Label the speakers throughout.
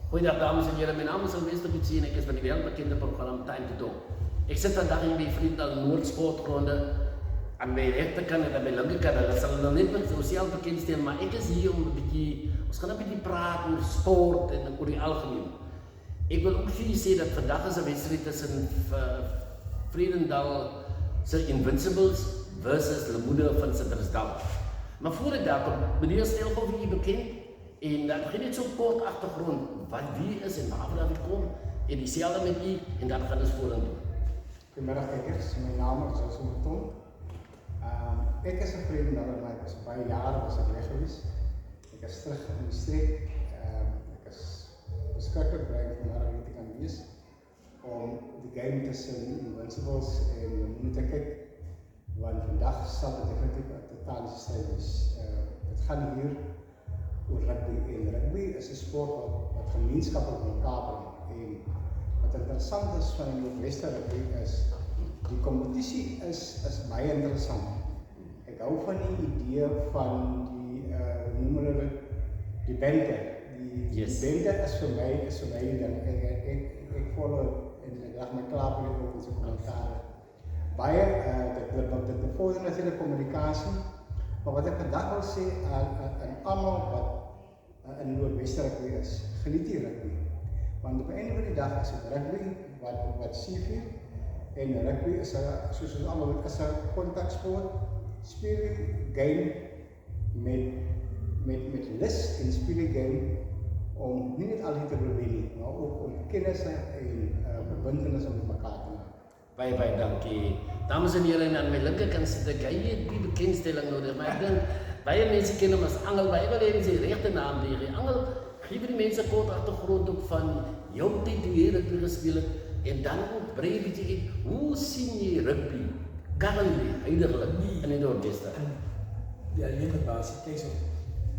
Speaker 1: Goeiedag dames en heren, mijn naam is Sylvester Kutsie en ik is van die wereldbekende programma Time to Talk. Ik zit vandaag in mijn vrienden Noordsportgronde aan mijn rechterkant en aan mijn linkerkant. Dat zal nog niet sociaal bekend zijn, maar ik is hier om ons gaan een beetje praten over sport en over het algemeen. Ik wil ook voor je zeggen dat vandaag is een wedstrijd tussen Vredendal Invincibles versus Lemoede van Sint-Rusdal. Maar voor ik daar kom, meneer stel voor wie je bekend. En dan begin ik zo kort achtergrond wat wie is en waarvoor dat ik kom. En diezelfde met u en dat gaan we voor doen.
Speaker 2: Goedemiddag kijkers, mijn naam is Joseph Mouton. Ik is een Vredendaler, maar ik was een paar jaren weg geweest. Ik is terug in de streek. Ik is verschrikkelijk blij van waar ik kan wees om de game tussen Invincibles en Lemoede te kijken. Want vandaag zal het definitief een totale strijd is. Het gaat hier over rugby. En rugby is een sport wat gemeenschappen bij elkaar brengt. En wat interessant is van die Noordwester rugby is, die competitie is baie interessant. Ik hou van die idee van die, hoe noemen we het, die bente. Die bente is voor mij dan, ik volg en ik lag me klaar voor ook in zijn commentaren. Baie, dat bevordert natuurlijk communicatie. Maar wat ik vandaag wil zeggen aan allemaal wat een Noordwester rugby is, geniet die rugby. Want op het einde van de dag is het rugby wat CV en rugby is zoals we allemaal weten, is een contactsport. Speel je game met lust en speel je game om niet net alleen te winnen, maar ook om kennis en verbindenissen met elkaar te maken.
Speaker 1: Baie dankie. Dames en heren, aan mijn linkerkant zit ik hier die bekendstelling nodig, maar ik denk, baie mensen kennen hem als Angel, maar ik wil even zijn rechte naam leren. Angel, geef die mensen kort achtergrond op van jouw tijd hoe je rugby gespeeld hebt en dan ook brei een beetje in, hoe zie je rugby? Currently, huidiglijk, in de Noordwester.
Speaker 3: Ja, alleen met basis, kijk zo.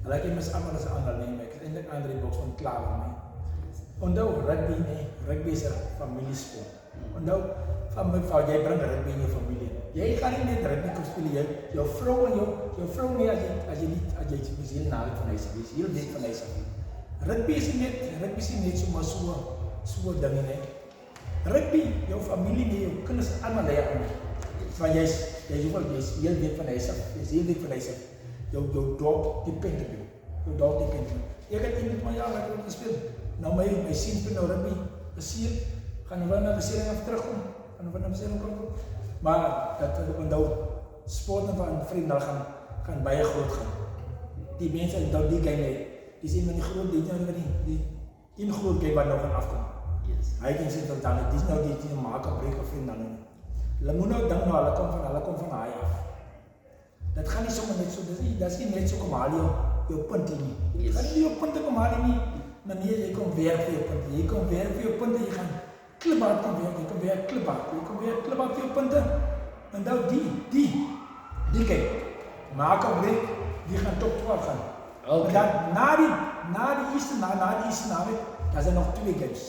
Speaker 3: Laat ik me allemaal als Angel nemen, ik in de andere box van klaar mee. Ondou, rugby is een familiesport. Ondou, van jij brengt rugby in je familie. Jij gaat niet met rugby spelen, jouw vrouw en jouw vrouw niet als je misschien nadenkt van huis is, heel dik van huis af. Rugby is niet zomaar zo'n ding, nee. Rugby, jouw familie, jouw kinderen allemaal leren. Want jij is heel dik van huis af, je is heel dik van huis af. Jouw dorp depend op jou. Jouw dorp depend op jou. Je gaat niet maar ja, laten we spelen. Nou, mijn zin spelen nou rugby, plezier. Gaan we naar de serie af terugkomen. Maar dat ondou sporten van Vredendal gaan baie groot gaan. Die mensen dat die game die zien van die groot die in groot game wat nou gaan afkomen. Hij kan zich dan die is nou die maken breek of Vredendal. Hulle moet nou dan hulle kom van hy af. Dat gaan niet zomaar net zo, dat is niet net zo kom haal jou punten nie. Jy gaan nie jou punte kom haal nie, maar nee, jy kom werk vir jou punte. Jy kom werk vir jou punte, jy gaan klipbaar kan werk, jy kom weer klipbaar vir jou punte. En nou die kyk, maak op breek, die gaan top 12 gaan.
Speaker 1: Okay.
Speaker 3: En dan na die eerste naweek, daar zijn nog 2 games.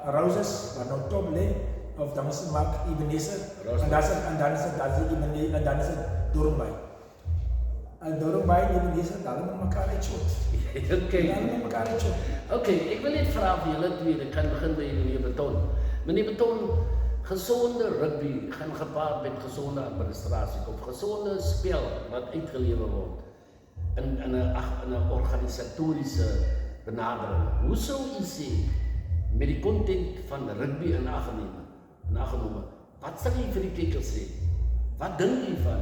Speaker 3: Roses, waar nou top ligt, of dan is het maak Ebenezer, en dan is het Doornbij. En Doornbij en Ebenezer, daar hebben we elkaar niet short.
Speaker 1: Oké, ik wil niet vragen voor jullie twee, ik ga beginnen bij meneer Beton. Meneer Beton, gezonde rugby gaan gepaard met gezonde administratie of gezonde spel wat uitgeleverd wordt. En een organisatorische benadering. Hoe zou u zien met die content van de rugby in aangenomen? Wat zal u voor die kijkers zeggen? Wat denkt u van?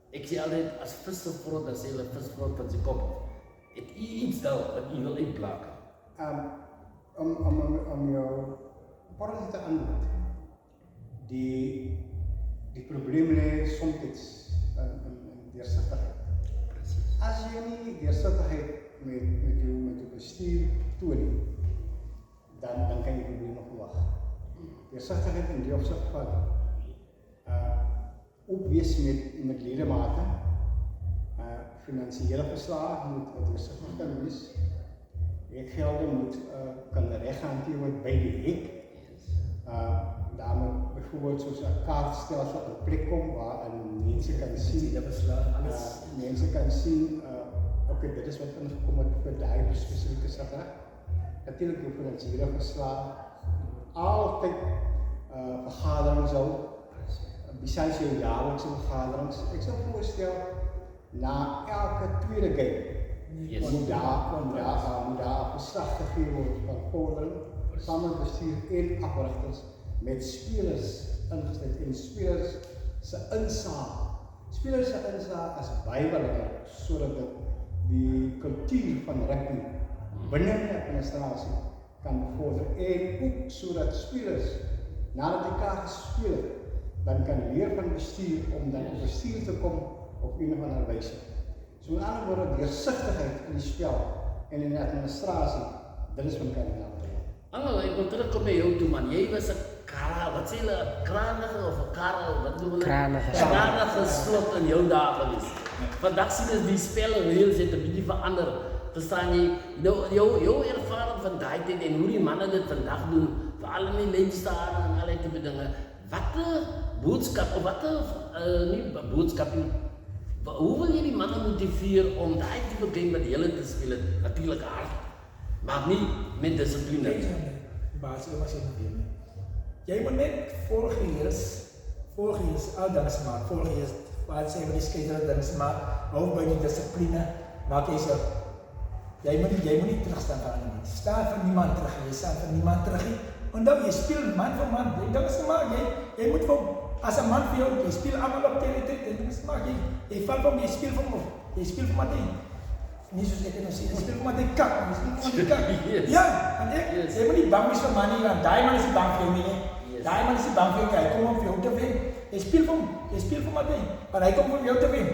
Speaker 1: Ik zie altijd als vissenfront, dat is hele vissenfront van zijn kop. Het iets dat wat u wil uitplakken.
Speaker 2: Om jouw portie te antwoorden. Die problemen ligt soms in deurzichtigheid. Als je niet deurzichtigheid met je bestuur toont, dan kan je problemen verwachten. Deurzichtigheid in die opzicht van ook wees met ledematen, financiële verslagen moet deurzichtig kan wees. Werkgelden moet kan recht gehanteerd bij de hek. Daar moet bijvoorbeeld zoals een kaartstelsel een plek komen waar mensen kan zien. Mensen kan zien okay, dit is wat ingekom het vir daai spesifieke sakke. Natuurlik jou finansiële verslae, altyd vergaderings hou, besides jou jaarlikse vergaderings. Ek sal voorstel, na elke tweede game,
Speaker 1: Yes.
Speaker 2: moet daar verslag gegee word van vordering, saam met bestuur en afrigters, met spelers ingesluit en spelers se insaag. Spelers se insaag is baie belangrik sodat dit die kultuur van rugby binne die administrasie kan bevorder en ook sodat spelers nadat die kaart gespeel het, dan kan leer van bestuur om dan op bestuur te kom op een of ander wyse. So met ander woorde, deursigtigheid in die spel en in die administrasie, dit is wat kan help.
Speaker 1: Angel, ek wil terugkom by jou toe man. Jy was 'n wat sê hulle, kranige of 'n karel, wat noem hulle? Kranige slot in jou dae gewees. Vandag sien ons die spelreëls het 'n bietjie verander. Verstaan jy? Jou ervaring van daai tyd en hoe die manne dit vandag doen, veral in die lensstare en allerlei tipe dinge. Watter boodskap of watter nie boodskap nie. Hoe wil jy die manne motiveer om daai tipe game wat hulle te speel het? Natuurlik hard, maar nie met dissipline.
Speaker 3: Basis was jy nie. Jy moet net volgende is al dinge maak. Volgende is wat sê met die skeidere dinge maak. Hou by die dissipline. Maak jy so. Jy moet nie terugstaan vir ander mense. Staan vir niemand terug. Jy staan vir niemand terug. Onthou jy speel man vir man. Jy dinge maak jy moet vir as 'n man vir jou, jy speel almal op tyd en dinge maak jy val van jy speel vir hom. Jy speel vir Matthee. Nie soos ek nou sê, jy speel vir Matthee kak. Jy speel vir Matthee kak. Ja, want jy moet nie bang wees vir man nie, want daai man is nie bang vir jou nie. Daai man is nie bang vir jou, hy kom om vir jou te wen. Jy speel vir hom, jy speel vir Matthee, want hy kom om vir jou te wen.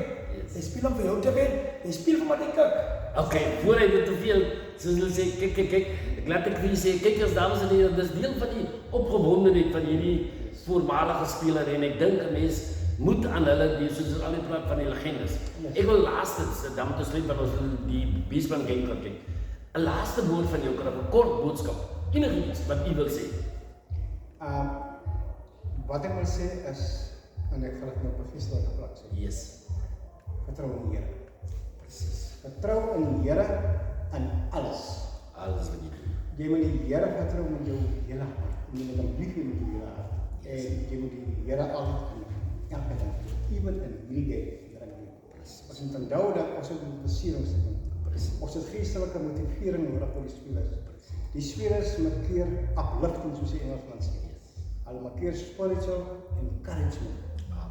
Speaker 3: Jy speel om vir jou te wen, jy speel vir Matthee kak.
Speaker 1: Okay, voor hy dit te veel, soos hulle sê, kyk, ek laat ek vir julle sê, kyk as dames en heren, dis deel van die opgewondenheid van hierdie voormalige speler en ek dink 'n mens moet aan hulle, soos ons al praat van die legendes. Ek wil laastens, dan moet ons sluit van ons die Beesman game gaan kyk. 'n Laaste woord van jou, kan 'n kort boodskap, enigiets wat u wil sê.
Speaker 2: Wat ek wil sê is, en ek gaan dit nou bevestig gepraat sê.
Speaker 1: Yes.
Speaker 2: Vertrou in die Here.
Speaker 1: Presies.
Speaker 2: Vertrou in die Here in alles.
Speaker 1: Alles wat jy doen.
Speaker 2: Jy moet die Here vertrou met jou hele hart. Jy moet hom lief hê met jou hele hart. En jy moet die Here altyd in elke ding, even in hierdie game. Ons moet onthou dat ons het besierings te doen. Ons het geestelike motivering nodig vir die spelers. Die spelers moet keer uplifting soos die Engelsman sê. Hulle maak keer spiritual encouragement.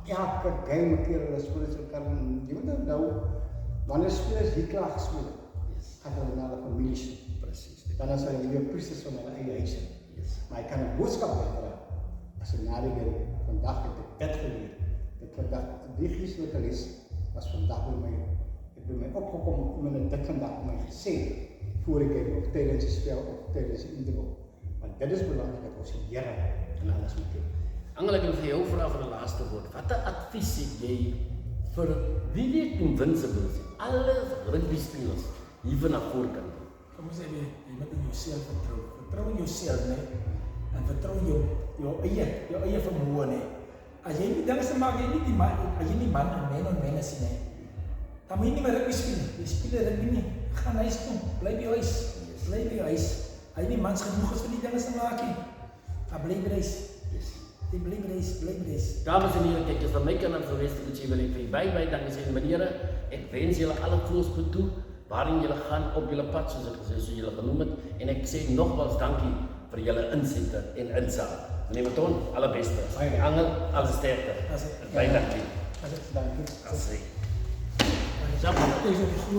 Speaker 2: Elke game maak keer hulle spiritual encouragement. Jy moet onthou, wanneer spelers hier klaar gespeel het, gaan hulle na hulle families toe. Dan is hulle weer priesters van hulle eie huise. Maar hy kan 'n boodskap wegdra. As hy na die game, vandag het ek dit geleer. Ek vandag, die geestelike les was vandag by my, het by my opgekom, iemand het dit vandag vir my gesê, voor die game, of tydens die spel, of tydens die interval. Want dit is belangrik dat ons die Here in alles moet doen.
Speaker 1: Angel, ek wil vir jou vra vir 'n laaste woord. Watter advies het jy vir wie weet invincible is? Alle rugby spelers hier van na voorkant.
Speaker 3: Kom ons sê jy moet in jouself vertrou. Vertrou in jouself, né? En vertrou in jou eie vermoë, né? As jy nie dinge se maak, as jy nie man en men is nie, dan moet jy nie meer rugby speel nie. Jy speel rugby nie. Gaan huis toe. Bly by jou huis. Bly by jou huis. Hy nie mans genoeg is vir die dinge se maak nie. Dan bly by huis. Jy bly by huis.
Speaker 1: Dames en heren, kijk, as van my kant af gewees, moet jy wil ek vir jy baie dankie sê, meneere, ek wens julle alle voorspoed toe, waarin julle gaan op julle pad, soos ek gesê, soos julle genoem het, en ek sê nogmaals dankie vir julle insette en insaag. Meneer Maton, alle beste. Angel, alles sterkte. Baie dankie.
Speaker 2: Dankie.
Speaker 1: Assie.
Speaker 3: Dat is ook goed.